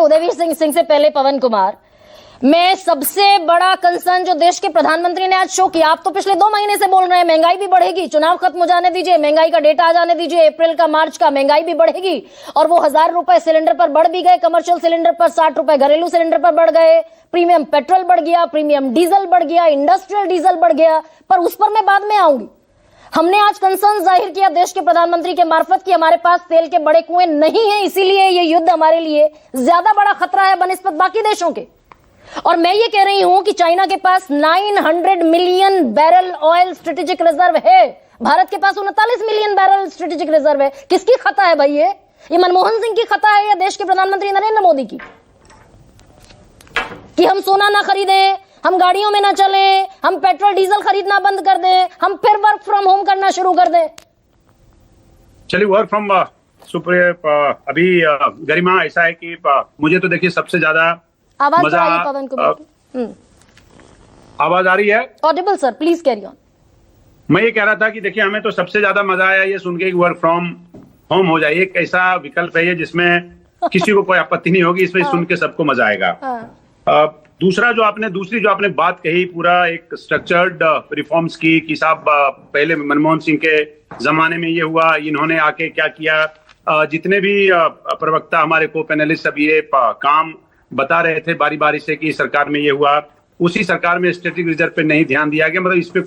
उदयवीर सिंह से पहले पवन कुमार, मैं सबसे बड़ा कंसर्न जो देश के प्रधानमंत्री ने आज शो किया, आप तो पिछले 2 महीने से बोल रहे हैं महंगाई भी बढ़ेगी, चुनाव खत्म हो जाने दीजिए, महंगाई का डेटा आ जाने दीजिए, अप्रैल का मार्च का महंगाई भी बढ़ेगी, और वो 1000 रुपए सिलेंडर पर बढ़ भी गए, कमर्शियल सिलेंडर पर 60 रुपए घरेलू सिलेंडर पर बढ़ गए, प्रीमियम पेट्रोल बढ़ गया, प्रीमियम डीजल बढ़ गया, इंडस्ट्रियल डीजल बढ़ गया, पर उस पर मैं बाद में आऊंगी। हमने आज कंसर्न जाहिर किया देश के प्रधानमंत्री के मार्फत कि हमारे पास तेल के बड़े कुएं नहीं है, इसीलिए ये युद्ध हमारे लिए ज्यादा बड़ा खतरा है बनिस्बत बाकी देशों के। और मैं ये कह रही हूं कि चाइना के पास 900 million barrel oil strategic reserve है, भारत के पास 39 मिलियन बैरल स्ट्रेटेजिक रिजर्व है। किसकी खता है भाई? ये मनमोहन सिंह की खता है या देश के प्रधानमंत्री नरेंद्र मोदी की? कि हम सोना ना खरीदें, हम गाड़ियों में ना चलें, हम पेट्रोल डीजल खरीदना बंद कर दें, हम फिर वर्क फ्रॉम होम करना शुरू कर दें। चलिए, वर्क फ्रॉम अभी गरिमा ऐसा है कि मुझे तो देखिए सबसे ज्यादा आवाज मजा आ रही है पवन कुमार, आवाज आ रही है? Audible sir, please carry on. मैं ये कह रहा था कि देखिए हमें तो सबसे ज्यादा मजा आया ये सुन के कि वर्क फ्रॉम होम हो जाए। एक ऐसा विकल्प है ये जिसमें किसी को कोई आपत्ति नहीं होगी, इसमें सुन के सबको मजा आएगा। दूसरी जो आपने बात कही, पूरा एक स्ट्रक्चर्ड रिफॉर्म्स की कि साहब पहले मनमोहन सिंह के जमाने में ये हुआ, इन्होंने आके क्या किया। जितने भी प्रवक्ता हमारे को पैनलिस्ट सब ये काम बता रहे थे बारी बारी से कि सरकार में ये हुआ, उसी सरकार में स्ट्रेटेजिक रिजर्व पे नहीं ध्यान दिया गया। मतलब इस पे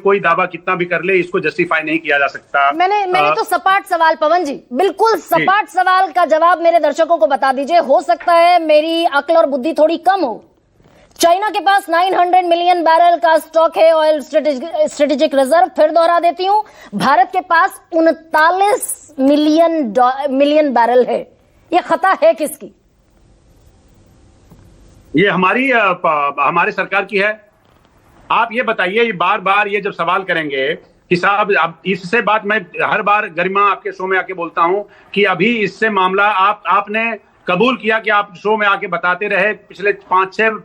कोई दावा कितना भी कर ले, इसको जस्टिफाई नहीं किया जा सकता। मैंने तो सपाट सवाल, पवन जी बिल्कुल सपाट सवाल का जवाब मेरे दर्शकों को बता दीजिए। हो सकता है मेरी अक्ल और बुद्धि थोड़ी कम हो। चाइना के पास 900 मिलियन बैरल का स्टॉक है ऑयल स्ट्रेटेजिक रिजर्व। फिर दोहरा देती हूं, भारत के पास 39 मिलियन बैरल है। ये खता है किसकी? ये हमारे सरकार की है। आप ये बताइए, ये बार बार ये जब सवाल करेंगे कि साहब, अब इससे बात मैं हर बार गरिमा आपके शो में आके बोलता हूं कि अभी इससे मामला आपने कबूल किया कि आप शो में आके बताते रहे। पिछले 5-6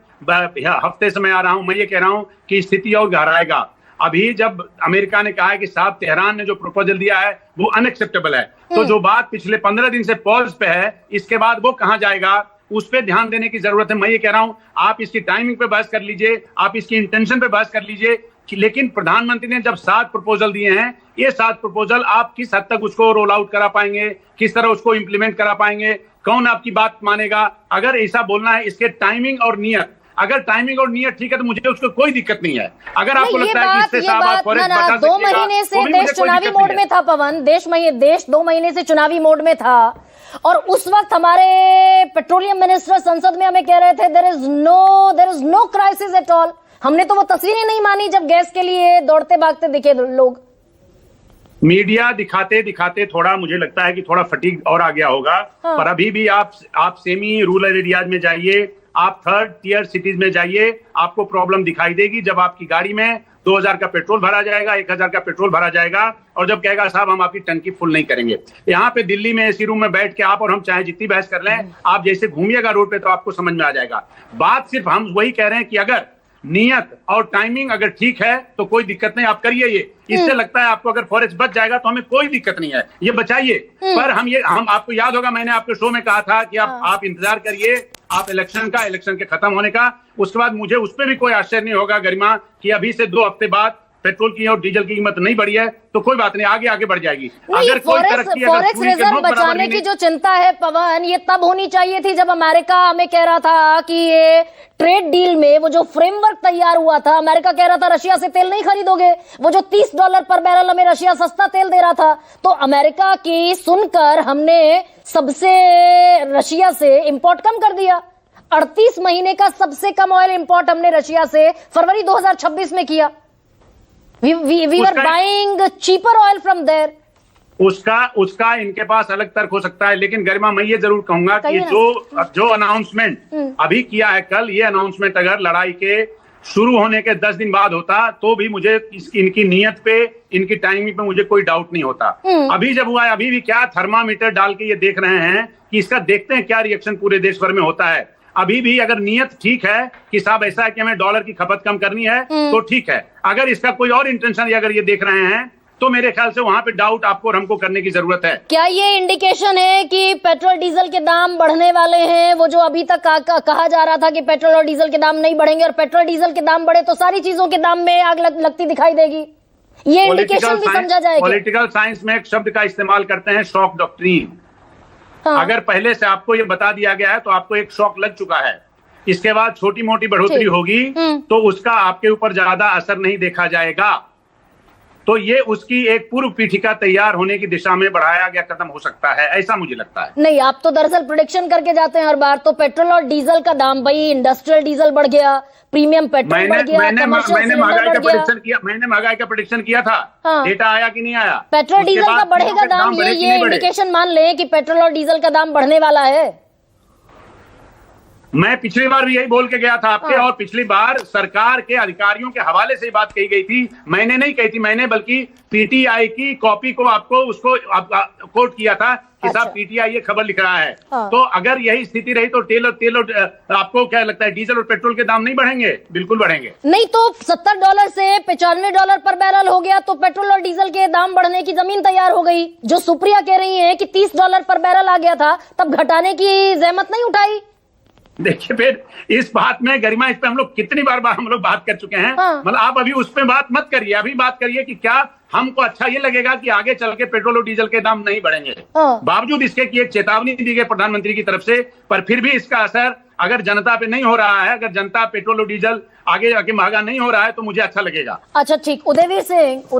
हफ्ते से मैं आ रहा हूं, मैं ये कह रहा हूं कि स्थिति और गहराएगा। अभी जब अमेरिका ने कहा है कि साहब तेहरान ने जो प्रपोजल दिया है वो अनएक्सेप्टेबल है, तो जो बात पिछले 15 दिन से पॉज पे है, इसके बाद वो कहां जाएगा, उस पर ध्यान देने की जरूरत है। मैं ये कह रहा हूं, आप इसकी टाइमिंग पे बहस कर लीजिए, आप इसकी इंटेंशन पे बहस कर लीजिए, लेकिन प्रधानमंत्री ने जब 7 प्रपोजल दिए हैं, ये 7 प्रपोजल आप किस हद तक उसको रोल आउट करा पाएंगे, किस तरह उसको इंप्लीमेंट करा पाएंगे, कौन आपकी बात मानेगा? अगर ऐसा बोलना है, इसके टाइमिंग और नियत, अगर टाइमिंग और नियत ठीक है तो मुझे उसको कोई दिक्कत नहीं है। अगर आपको लगता है कि इससे साहब आप फॉरेस्ट बचा सकते 2 महीने से देश चुनावी मोड में था पवन, देश 2 महीने से चुनावी मोड में था, और उस वक्त हमारे पेट्रोलियम मिनिस्टर संसद में हमें कह रहे थे there is no crisis at all. हमने तो वो तस्वीरें नहीं मानी जब गैस के लिए दौड़ते भागते दिखे लोग। मीडिया दिखाते दिखाते थोड़ा मुझे लगता है कि थोड़ा फटीग और आ गया होगा। पर अभी भी आप सेमी रूरल एरियाज में जाइए, आप 3rd टियर सिटीज में जाइए, आपको प्रॉब्लम दिखाई देगी। जब आपकी गाड़ी में 2000 का पेट्रोल भरा जाएगा, 1000 का पेट्रोल भरा जाएगा, और जब कहेगा साहब हम आपकी टंकी फुल नहीं करेंगे। यहाँ पे दिल्ली में एसी रूम में बैठ के आप और हम चाहे जितनी बहस कर लें, आप जैसे घूमिएगा रोड पे तो आपको समझ में आ जाएगा। बात सिर्फ हम वही कह रहे हैं कि अगर नियत और टाइमिंग अगर ठीक है तो कोई दिक्कत नहीं, आप करिए ये। इससे लगता है आपको अगर फॉरेस्ट बच जाएगा तो हमें कोई दिक्कत नहीं है, ये बचाइए। पर हम आपको याद होगा मैंने आपके शो में कहा था कि आप इंतजार करिए, आप इलेक्शन के खत्म होने का, उसके बाद मुझे उस पर भी कोई आश्चर्य नहीं होगा गरिमा कि अभी से 2 हफ्ते बाद पेट्रोल की और डीजल की कीमत नहीं बढ़ी है तो कोई बात नहीं, आगे बढ़ जाएगी। अगर कोई तरक्की फॉरेक्स रिजर्व बचाने की जो चिंता है पवन, ये तब होनी चाहिए थी जब अमेरिका हमें कह रहा था कि ये ट्रेड डील में वो जो फ्रेमवर्क तैयार हुआ था, अमेरिका कह रहा था रशिया से तेल नहीं खरीदोगे, वो जो $30 पर बैरल हमें रशिया सस्ता तेल दे रहा था, तो अमेरिका की सुनकर हमने सबसे रशिया से इंपोर्ट कम कर दिया। 38 महीने का सबसे कम ऑयल इंपोर्ट हमने रशिया से फरवरी 2026 में किया। We were buying cheaper oil from there. उसका इनके पास अलग तर्क हो सकता है, लेकिन गरिमा मैं ये जरूर कहूंगा कि जो अनाउंसमेंट अभी किया है कल, ये अनाउंसमेंट अगर लड़ाई के शुरू होने के 10 दिन बाद होता तो भी मुझे इनकी नीयत पे, इनकी टाइमिंग पे मुझे कोई डाउट नहीं होता। अभी जब हुआ है, अभी भी क्या थर्मामीटर डाल के ये देख रहे हैं कि इसका देखते हैं क्या रिएक्शन पूरे देश भर में होता है। अभी भी अगर नियत ठीक है कि साहब ऐसा है कि हमें डॉलर की खपत कम करनी है तो ठीक है। अगर इसका कोई और इंटेंशन अगर ये देख रहे हैं तो मेरे ख्याल से वहां पे डाउट आपको और हमको करने की जरूरत है। क्या ये इंडिकेशन है कि पेट्रोल डीजल के दाम बढ़ने वाले हैं? वो जो अभी तक कहा जा रहा था कि पेट्रोल और डीजल के दाम नहीं बढ़ेंगे और पेट्रोल डीजल के दाम बढ़े तो सारी चीजों के दाम में आग लगती दिखाई देगी, ये इंडिकेशन भी समझा जाएगा? पॉलिटिकल साइंस में एक शब्द का इस्तेमाल करते हैं, शॉक डॉक्ट्रिन। हाँ। अगर पहले से आपको ये बता दिया गया है तो आपको एक शॉक लग चुका है, इसके बाद छोटी मोटी बढ़ोतरी होगी तो उसका आपके ऊपर ज्यादा असर नहीं देखा जाएगा। तो ये उसकी एक पूर्व पीठिका तैयार होने की दिशा में बढ़ाया गया कदम हो सकता है, ऐसा मुझे लगता है। नहीं, आप तो दरअसल प्रेडिक्शन करके जाते हैं हर बार, तो पेट्रोल और डीजल का दाम, भाई इंडस्ट्रियल डीजल बढ़ गया, प्रीमियम पेट्रोल बढ़ गया, मैंने महंगाई का प्रेडिक्शन किया, मैंने महंगाई का प्रेडिक्शन किया था। हाँ। डेटा आया कि नहीं आया? पेट्रोल डीजल का बढ़ेगा दाम, ये इंडिकेशन मान लें कि पेट्रोल और डीजल का दाम बढ़ने वाला है। मैं पिछली बार भी यही बोल के गया था आपके, और पिछली बार सरकार के अधिकारियों के हवाले से बात कही गई थी, मैंने नहीं कही थी, मैंने बल्कि पीटीआई की कॉपी को आपको उसको कोट किया था कि साहब पीटीआई ये खबर लिख रहा है। हाँ। तो अगर यही स्थिति रही तो तेल और आपको क्या लगता है डीजल और पेट्रोल के दाम नहीं बढ़ेंगे? बिल्कुल बढ़ेंगे। नहीं तो $70 से $95 पर बैरल हो गया तो पेट्रोल और डीजल के दाम बढ़ने की जमीन तैयार हो गई। जो सुप्रिया कह रही है कि $30 पर बैरल आ गया था, तब घटाने की जहमत नहीं उठाई? देखिए फिर इस बात में गरिमा, इस पे हम लोग कितनी बार हम लोग बात कर चुके हैं। हाँ। मतलब आप अभी उस पे बात मत करिए, अभी बात करिए कि क्या हमको अच्छा ये लगेगा कि आगे चल के पेट्रोल और डीजल के दाम नहीं बढ़ेंगे। हाँ। बावजूद इसके कि एक चेतावनी दी गई प्रधानमंत्री की तरफ से, पर फिर भी इसका असर अगर जनता पे नहीं हो रहा है, अगर जनता पेट्रोल और डीजल आगे जाके महंगा नहीं हो रहा है तो मुझे अच्छा लगेगा। अच्छा ठीक, उदयवीर सिंह।